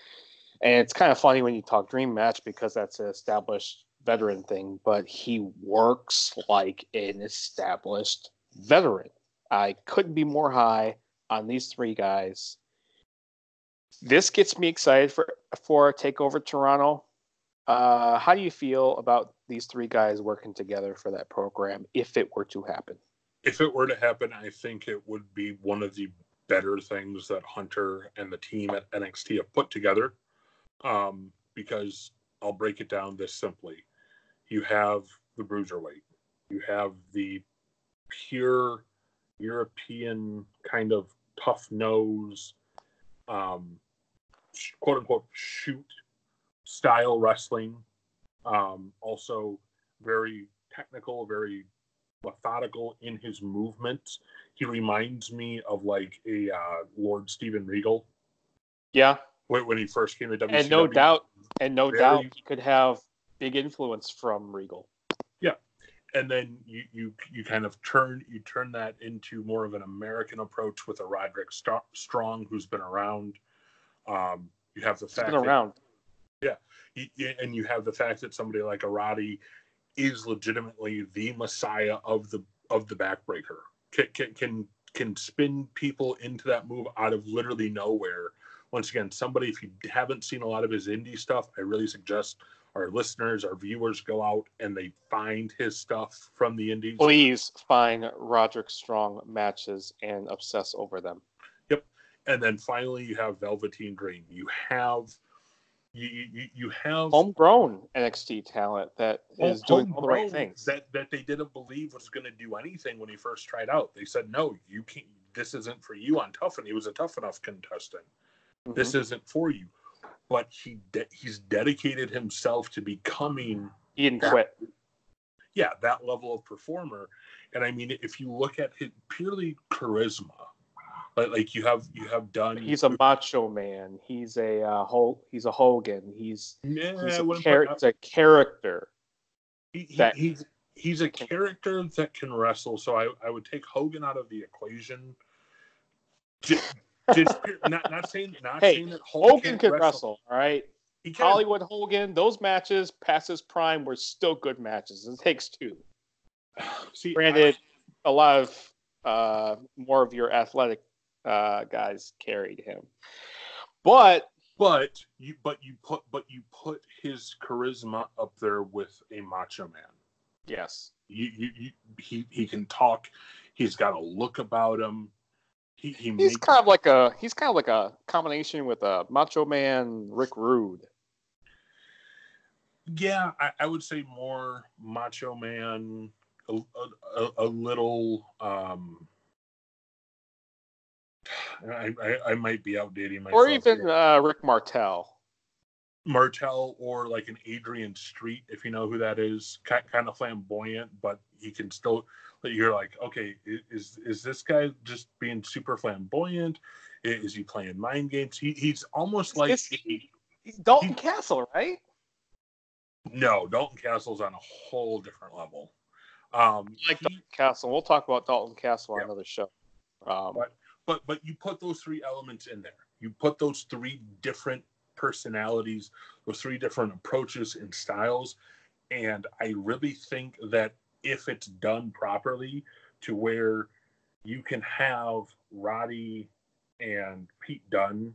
And it's kind of funny when you talk dream match because that's an established veteran thing, but he works like an established veteran. I couldn't be more high on these three guys. This gets me excited for Takeover Toronto. How do you feel about these three guys working together for that program if it were to happen? If it were to happen, I think it would be one of the better things that Hunter and the team at NXT have put together. Because I'll break it down this simply. You have the Bruiserweight. You have the pure European kind of tough nose, quote unquote, shoot style wrestling. Also very technical, very methodical in his movements. He reminds me of like a Lord Steven Regal. Yeah. When he first came to WCW. And no doubt he could have big influence from Regal. Yeah. And then you kind of turn that into more of an American approach with a Roderick Strong who's been around. You have the fact that, and you have the fact that somebody like Roddy is legitimately the messiah of the backbreaker. Can spin people into that move out of literally nowhere. Once again, somebody, if you haven't seen a lot of his indie stuff, I really suggest our listeners, our viewers go out and they find his stuff from the indies. Please find Roderick Strong matches and obsess over them. Yep. And then finally you have Velveteen Dream. You have homegrown NXT talent that is doing all the right things. That they didn't believe was going to do anything when he first tried out. They said, no, you can't, this isn't for you on Tough, and he was a Tough Enough contestant. Mm-hmm. This isn't for you. But he's dedicated himself to becoming... He didn't quit. Yeah, that level of performer. And I mean, if you look at his purely charisma, like you have done... He's a macho man. He's a Hogan. He's a character. He's a character that can wrestle. So I would take Hogan out of the equation. Not saying that Hogan can wrestle, all right? Hollywood Hogan, those matches past his prime were still good matches. It takes two. Granted, a lot of more of your athletic guys carried him, but you put his charisma up there with a macho man. Yes, he can talk. He's got a look about him. He's kind of like a combination with a Macho Man Rick Rude. Yeah, I would say more Macho Man, a little I might be outdating myself. Or even Rick Martel. Martel, or like an Adrian Street, if you know who that is, kind of flamboyant, but he can still. You're like, okay, is this guy just being super flamboyant? Is he playing mind games? He's almost like he's Dalton Castle, right? No, Dalton Castle's on a whole different level. Dalton Castle. We'll talk about Dalton Castle on another show. But you put those three elements in there. You put those three different personalities, those three different approaches and styles, and I really think that if it's done properly, to where you can have Roddy and Pete Dunne,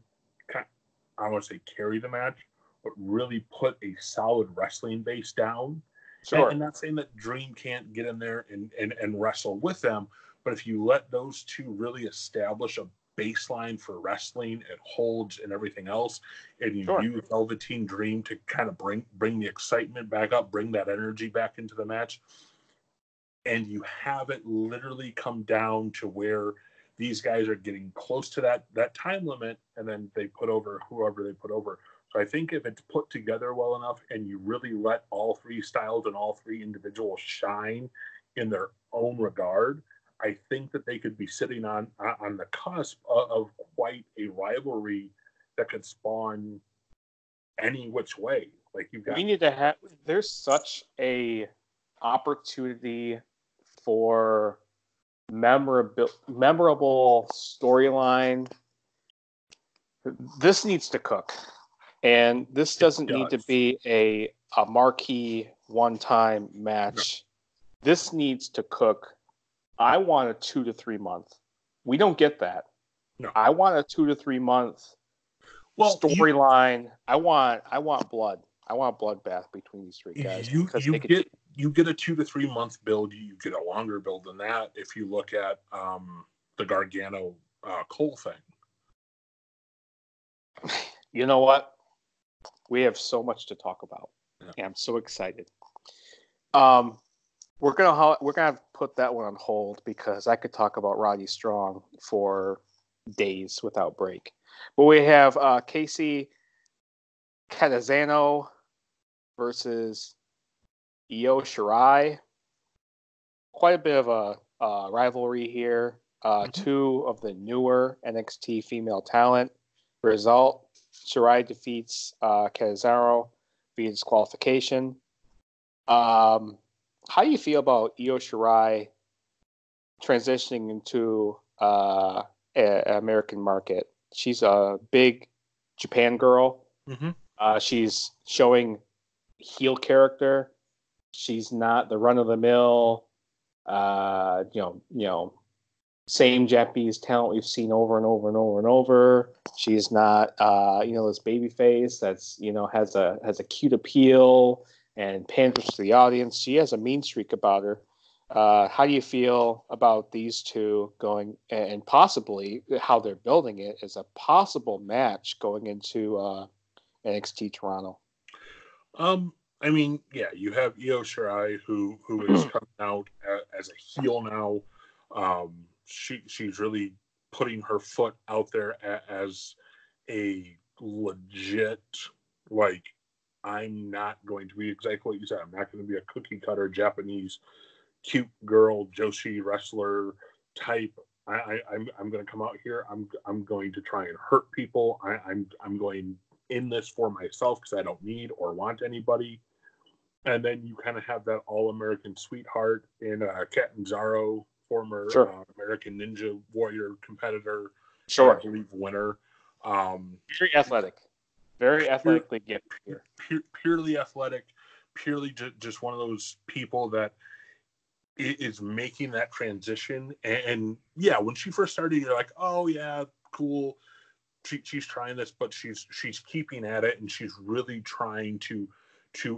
I want to say carry the match, but really put a solid wrestling base down. Sure. And not saying that Dream can't get in there and wrestle with them, but if you let those two really establish a baseline for wrestling, it holds and everything else, and you use Velveteen Dream to kind of bring the excitement back up, bring that energy back into the match, and you have it literally come down to where these guys are getting close to that time limit, and then they put over whoever they put over. So I think if it's put together well enough and you really let all three styles and all three individuals shine in their own regard, I think that they could be sitting on the cusp of quite a rivalry that could spawn any which way. Like we need to have. There's such a opportunity for memorable storyline. This needs to cook, and this doesn't need to be a marquee one-time match. No. This needs to cook. I want a 2 to 3 month. We don't get that. No. I want a 2 to 3 month storyline. I want blood. I want a bloodbath between these three guys. You get a 2 to 3 month build. You get a longer build than that if you look at the Gargano Cole thing. You know what? We have so much to talk about. Yeah. And I'm so excited. We're gonna put that one on hold because I could talk about Roddy Strong for days without break. But we have Casey Catanzaro versus Io Shirai. Quite a bit of a rivalry here. Two of the newer NXT female talent. Result: Shirai defeats Catanzaro via disqualification. How do you feel about Io Shirai transitioning into an American market? She's a big Japan girl. Mm-hmm. She's showing heel character. She's not the run-of-the-mill, same Japanese talent we've seen over and over and over and over. She's not, this baby face that's, has a cute appeal and panders to the audience. She has a mean streak about her. How do you feel about these two going, and possibly how they're building it as a possible match going into NXT Toronto? I mean, yeah, you have Io Shirai who is coming out as a heel now. She's really putting her foot out there as a legit, like, I'm not going to be exactly what you said. I'm not going to be a cookie cutter Japanese cute girl Joshi wrestler type. I'm going to come out here. I'm going to try and hurt people. I'm going in this for myself because I don't need or want anybody. And then you kind of have that all-American sweetheart in Catanzaro, former American Ninja Warrior competitor, I believe winner. Very athletic. Very athletically gifted. Purely athletic, purely just one of those people that is making that transition. And yeah, when she first started, you're like, oh yeah, cool. She's trying this, but she's keeping at it, and she's really trying to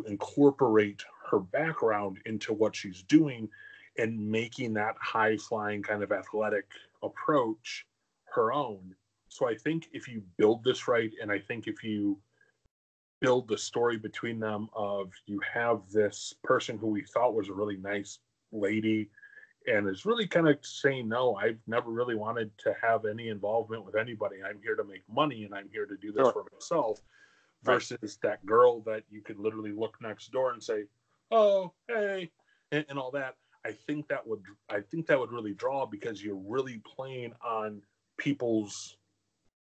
incorporate her background into what she's doing and making that high-flying kind of athletic approach her own. So I think if you build this right, and I think if you build the story between them of you have this person who we thought was a really nice lady and is really kind of saying, no, I've never really wanted to have any involvement with anybody. I'm here to make money, and I'm here to do this for myself. Versus that girl that you could literally look next door and say, "Oh, hey," and all that. I think that would really draw, because you're really playing on people's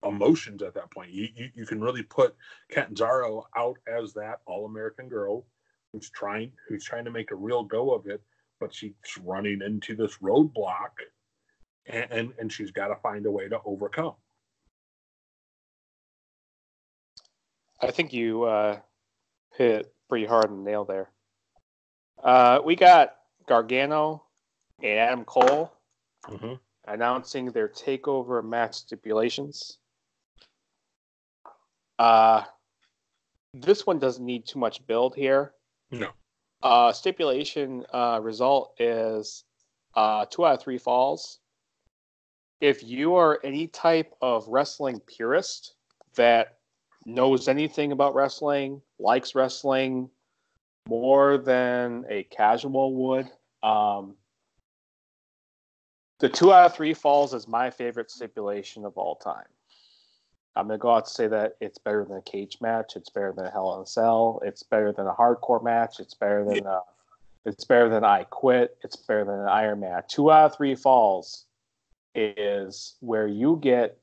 emotions at that point. You can really put Catanzaro out as that all-American girl who's trying to make a real go of it, but she's running into this roadblock, and she's got to find a way to overcome. I think you hit pretty hard on the nail there. We got Gargano and Adam Cole announcing their takeover match stipulations. This one doesn't need too much build here. No. Stipulation result is 2 out of 3 falls. If you are any type of wrestling purist that knows anything about wrestling, likes wrestling more than a casual would, the 2 out of 3 falls is my favorite stipulation of all time. I'm going to go out to say that it's better than a cage match. It's better than a Hell in a Cell. It's better than a hardcore match. It's better than I Quit. It's better than an Iron Man. 2 out of 3 falls is where you get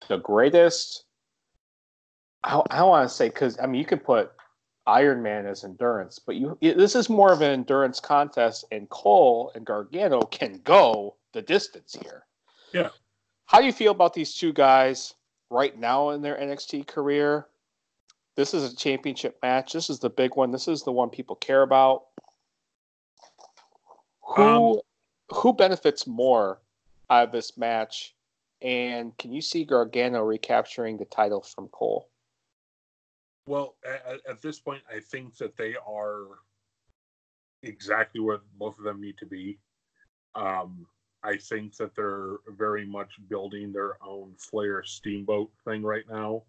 the greatest. I want to say, because I mean, you could put Iron Man as endurance, but this is more of an endurance contest, and Cole and Gargano can go the distance here. Yeah. How do you feel about these two guys right now in their NXT career? This is a championship match. This is the big one. This is the one people care about. Who benefits more out of this match? And can you see Gargano recapturing the title from Cole? Well, at this point, I think that they are exactly where both of them need to be. I think that they're very much building their own Flair Steamboat thing right now,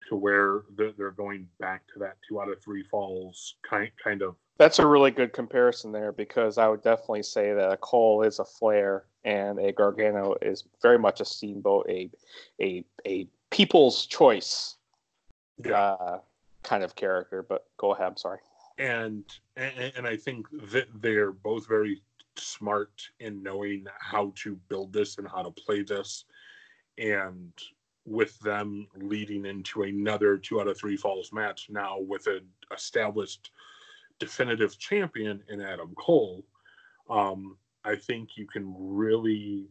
to where they're going back to that 2 out of 3 falls kind of. That's a really good comparison there, because I would definitely say that a Cole is a Flair and a Gargano is very much a Steamboat, a people's choice kind of character. But go ahead, I'm sorry. And I think that they're both very smart in knowing how to build this and how to play this, and with them leading into another 2 out of 3 falls match now with an established definitive champion in Adam Cole, I think you can really,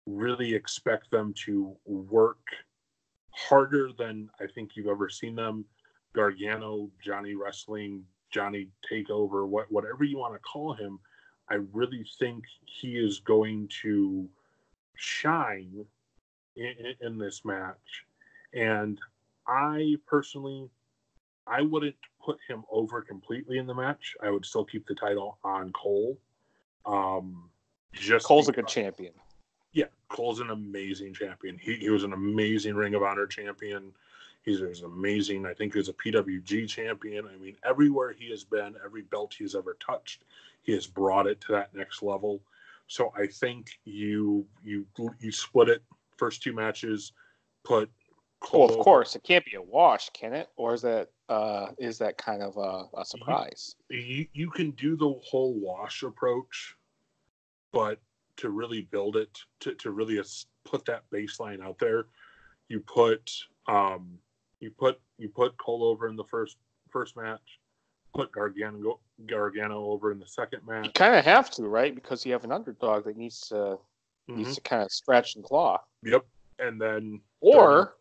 really expect them to work harder than I think you've ever seen them. Gargano, Johnny Wrestling, Johnny Takeover, whatever you want to call him, I really think he is going to shine in this match. And I personally, I wouldn't put him over completely in the match. I would still keep the title on Cole. Cole's a good champion. Yeah, Cole's an amazing champion. He was an amazing Ring of Honor champion. He's amazing. I think he was a PWG champion. I mean, everywhere he has been, every belt he's ever touched, he has brought it to that next level. So I think you split it, first 2 matches, put Cole. Well, of course, it can't be a wash, can it? Or is that kind of a surprise? You can do the whole wash approach, but to really build it, to really put that baseline out there, you put Cole over in the first match, put Gargano over in the second match. You kind of have to, right? Because you have an underdog that needs to kind of scratch and claw. Yep. And then or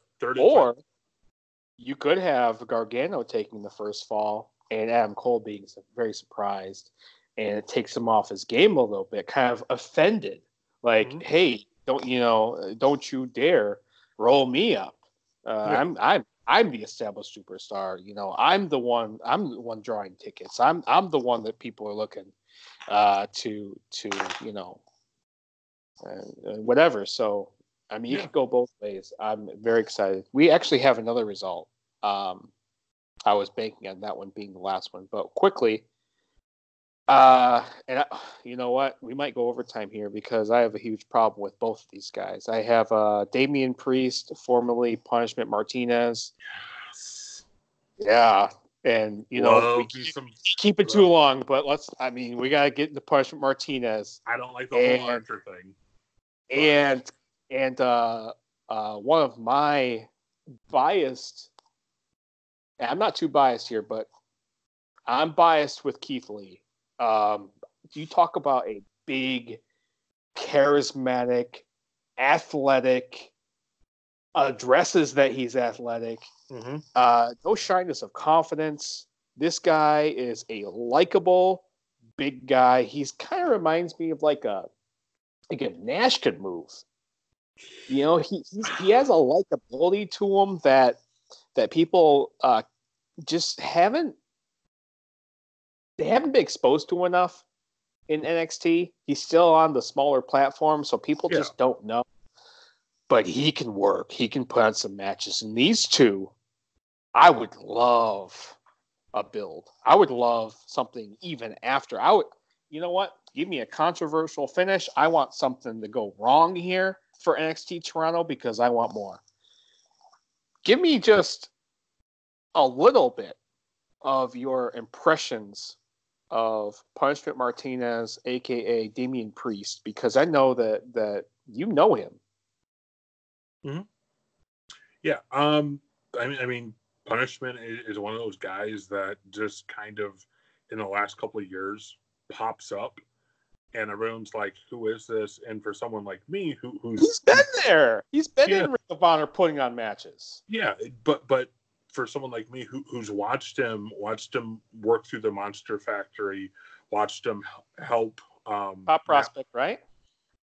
you could have Gargano taking the first fall and Adam Cole being very surprised, and it takes him off his game a little bit, kind of offended, like, hey, don't you dare roll me up. I'm the established superstar. I'm the one drawing tickets. I'm the one that people are looking to whatever. So I mean, you could go both ways. I'm very excited. We actually have another result. I was banking on that one being the last one, but quickly, You know what? We might go overtime here because I have a huge problem with both of these guys. I have Damian Priest, formerly Punishment Martinez. Yes. Yeah, and we keep it too long, but we gotta get into Punishment Martinez. I don't like the whole Archer thing. But. And one of my biased, I'm not too biased here, but I'm biased with Keith Lee. You talk about a big, charismatic, athletic, addresses that he's athletic. Mm-hmm. No shyness of confidence. This guy is a likable, big guy. He's kind of reminds me of like a Nash could move. He has a likability to him that people just haven't been exposed to enough in NXT. He's still on the smaller platform, so people just don't know. But he can work. He can put on some matches. And these two, I would love a build. I would love something even after. You know what? Give me a controversial finish. I want something to go wrong here for NXT Toronto because I want more. Give me just a little bit of your impressions of Punishment Martinez, aka Damian Priest, because I know that you know him. Mm-hmm. Yeah. I mean, Punishment is one of those guys that just kind of in the last couple of years pops up, and everyone's like, "Who is this?" And for someone like me, who's been there, he's been in Ring of Honor putting on matches. Yeah, but for someone like me who's watched him work through the Monster Factory, watched him help. Top prospect, right?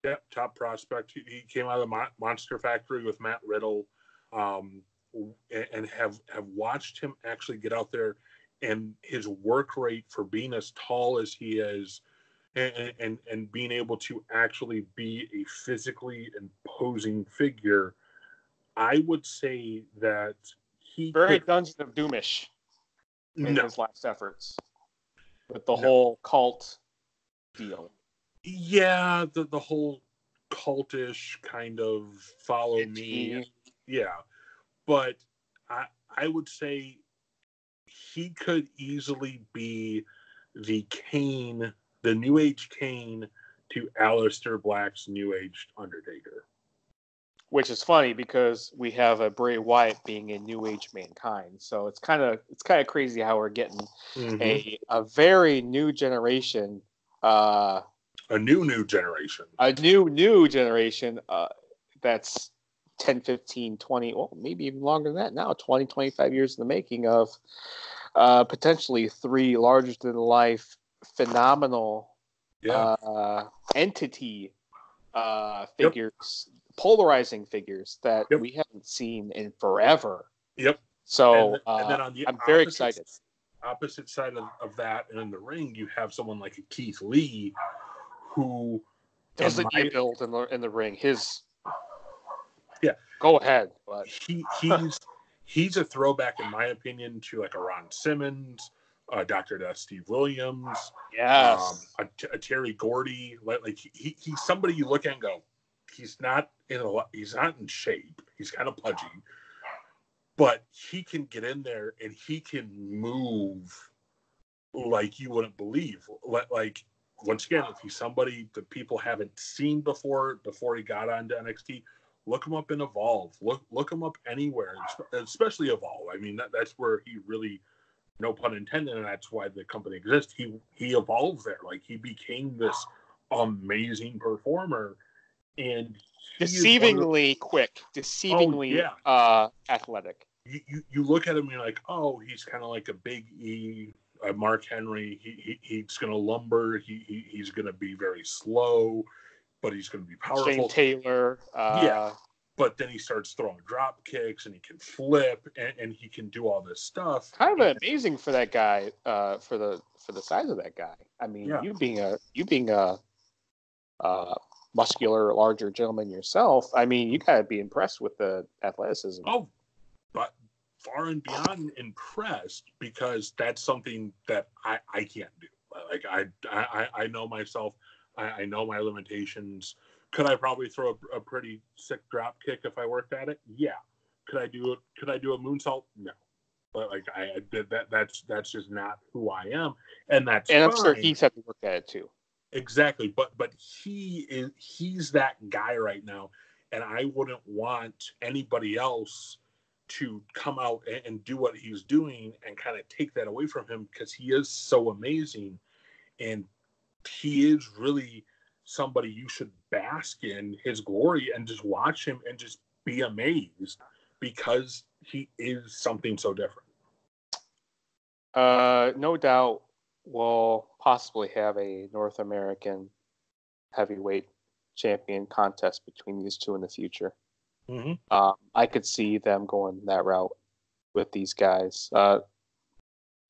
Yeah, top prospect. He came out of the Monster Factory with Matt Riddle, and have watched him actually get out there, and his work rate for being as tall as he is, and being able to actually be a physically imposing figure. I would say that he very Dungeon of Doomish in his last efforts with the whole cult deal. Yeah, the whole cultish kind of follow me. Yeah. But I would say he could easily be the Kane, the New Age Kane to Aleister Black's New Age Undertaker. Which is funny because we have a Bray Wyatt being a New Age Mankind, so it's kind of crazy how we're getting a very new generation, a new generation, a new generation that's 10, 15, 20, well, maybe even longer than that now, 20, 25 years in the making of potentially three larger than life, phenomenal entity figures. Polarizing figures that we haven't seen in forever. Yep. So and then on the I'm very excited. Opposite side of that, and in the ring, you have someone like a Keith Lee, who doesn't get built in the ring. Go ahead, but he's a throwback, in my opinion, to like a Ron Simmons, Dr. Death Steve Williams, a Terry Gordy. Like he's somebody you look at and go, he's not in shape. He's kind of pudgy, but he can get in there and he can move like you wouldn't believe. Like once again, if he's somebody that people haven't seen before he got onto NXT, look him up in Evolve. Look him up anywhere, especially Evolve. I mean, that's where he really, no pun intended, and that's why the company exists. He evolved there. Like he became this amazing performer. And deceivingly quick, athletic. You look at him and you're like, oh, he's kind of like a Big E, Mark Henry. He's going to lumber. He's going to be very slow, but he's going to be powerful. Shane Taylor. But then he starts throwing drop kicks and he can flip and he can do all this stuff. Kind of amazing for that guy. For the size of that guy. I mean, you being a muscular, larger gentleman yourself, I mean, you gotta be impressed with the athleticism. Oh, but far and beyond impressed, because that's something that I can't do. Like I know myself. I know my limitations. Could I probably throw a pretty sick drop kick if I worked at it? Yeah. Could I do a moonsault? No. But like I did that. That's just not who I am, and that's and I'm fine. sure he's had to work at it too. Exactly, but he's that guy right now, and I wouldn't want anybody else to come out and do what he's doing and kind of take that away from him, because he is so amazing, and he is really somebody you should bask in his glory and just watch him and just be amazed, because he is something so different. No doubt we'll possibly have a North American heavyweight champion contest between these two in the future. Mm-hmm. I could see them going that route with these guys.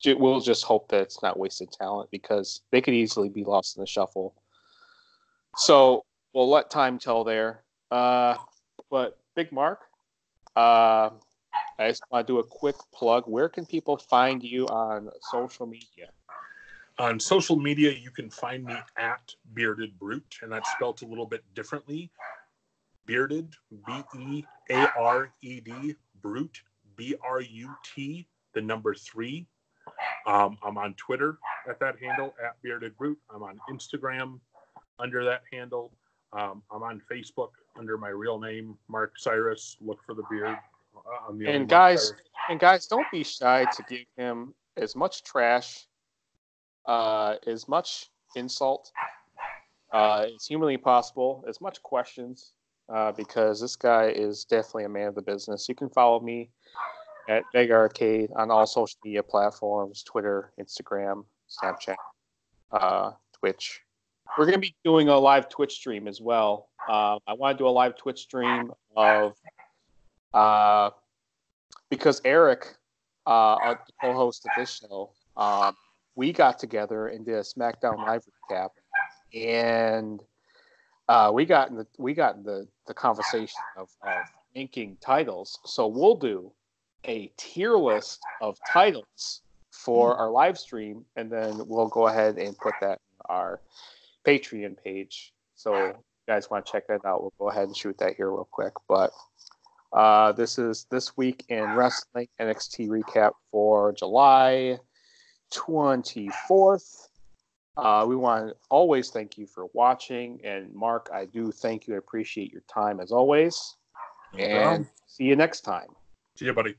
We'll just hope that it's not wasted talent, because they could easily be lost in the shuffle. So we'll let time tell there. But Big Mark, I just want to do a quick plug. Where can people find you on social media? On social media, you can find me at Bearded Brute, and that's spelled a little bit differently. Bearded, Beared, Brute, BRUT, the number 3. I'm on Twitter at that handle, at Bearded Brute. I'm on Instagram under that handle. I'm on Facebook under my real name, Mark Cyrus. Look for the beard. And guys, don't be shy to give him as much trash, as much insult as humanly possible, as much questions, because this guy is definitely a man of the business. You can follow me at MegaArcade on all social media platforms: Twitter, Instagram, Snapchat, Twitch. We're going to be doing a live Twitch stream as well. I want to do a live Twitch stream of because Eric, the co-host of this show, we got together and did a SmackDown Live recap, and we got in the conversation of ranking titles. So we'll do a tier list of titles for our live stream, and then we'll go ahead and put that in our Patreon page. So if you guys want to check that out, we'll go ahead and shoot that here real quick. But this is This Week in Wrestling NXT recap for July 24th. We want to always thank you for watching. And Mark, I do thank you. I appreciate your time as always. No and problem. See you next time. See you, buddy.